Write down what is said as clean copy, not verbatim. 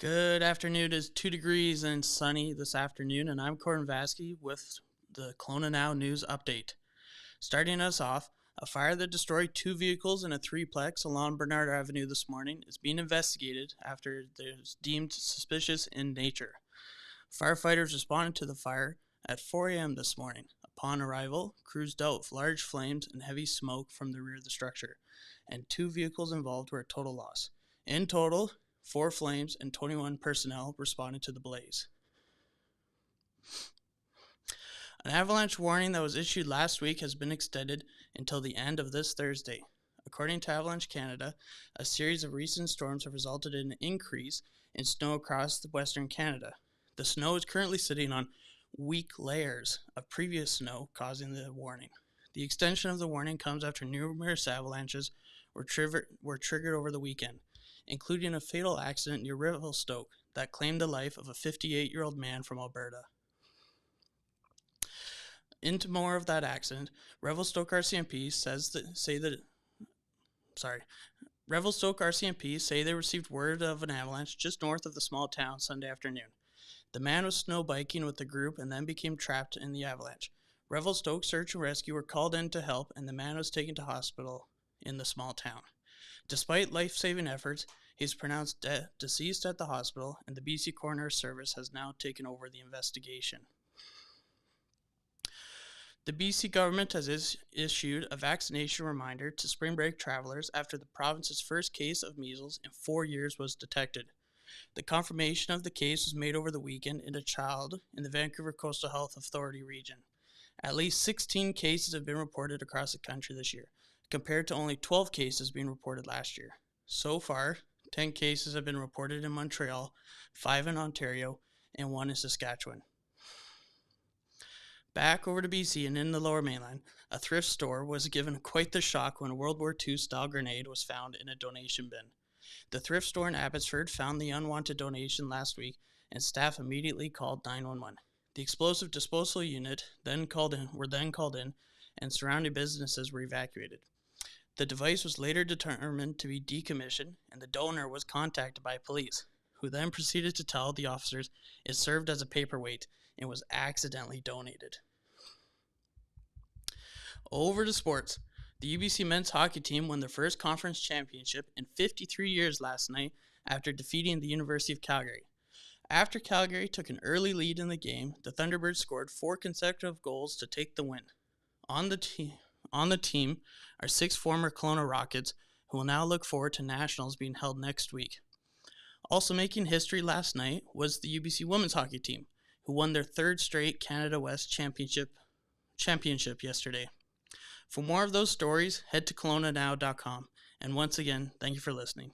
Good afternoon. It is 2 degrees and sunny this afternoon, and I'm Corin Vasky with the Kelowna Now News Update. Starting us off, a fire that destroyed 2 vehicles in a three-plex along Bernard Avenue this morning is being investigated after it is deemed suspicious in nature. Firefighters responded to the fire at 4 a.m. this morning. Upon arrival, crews dealt with large flames and heavy smoke from the rear of the structure, and 2 vehicles involved were a total loss. In total, 4 flames and 21 personnel responded to the blaze. An avalanche warning that was issued last week has been extended until the end of this Thursday. According to Avalanche Canada, a series of recent storms have resulted in an increase in snow across western Canada. The snow is currently sitting on weak layers of previous snow, causing the warning. The extension of the warning comes after numerous avalanches were triggered over the weekend, including a fatal accident near Revelstoke that claimed the life of a 58-year-old man from Alberta. Into more of that accident, Revelstoke RCMP say they received word of an avalanche just north of the small town Sunday afternoon. The man was snow biking with the group and then became trapped in the avalanche. Revelstoke search and rescue were called in to help, and the man was taken to hospital in the small town. Despite life-saving efforts, he is pronounced deceased at the hospital, and the BC Coroner Service has now taken over the investigation. The BC government has issued a vaccination reminder to spring break travelers after the province's first case of measles in 4 years was detected. The confirmation of the case was made over the weekend in a child in the Vancouver Coastal Health Authority region. At least 16 cases have been reported across the country this year, compared to only 12 cases being reported last year. So far, 10 cases have been reported in Montreal, 5 in Ontario, and 1 in Saskatchewan. Back over to BC and in the Lower Mainland, a thrift store was given quite the shock when a World War II-style grenade was found in a donation bin. The thrift store in Abbotsford found the unwanted donation last week, and staff immediately called 911. The explosive disposal unit were then called in, and surrounding businesses were evacuated. The device was later determined to be decommissioned, and the donor was contacted by police, who then proceeded to tell the officers it served as a paperweight and was accidentally donated. Over to sports. The UBC men's hockey team won their first conference championship in 53 years last night after defeating the University of Calgary. After Calgary took an early lead in the game, the Thunderbirds scored 4 consecutive goals to take the win. On the team are 6 former Kelowna Rockets, who will now look forward to nationals being held next week. Also making history last night was the UBC women's hockey team, who won their 3rd straight Canada West championship yesterday. For more of those stories, head to KelownaNow.com. And once again, thank you for listening.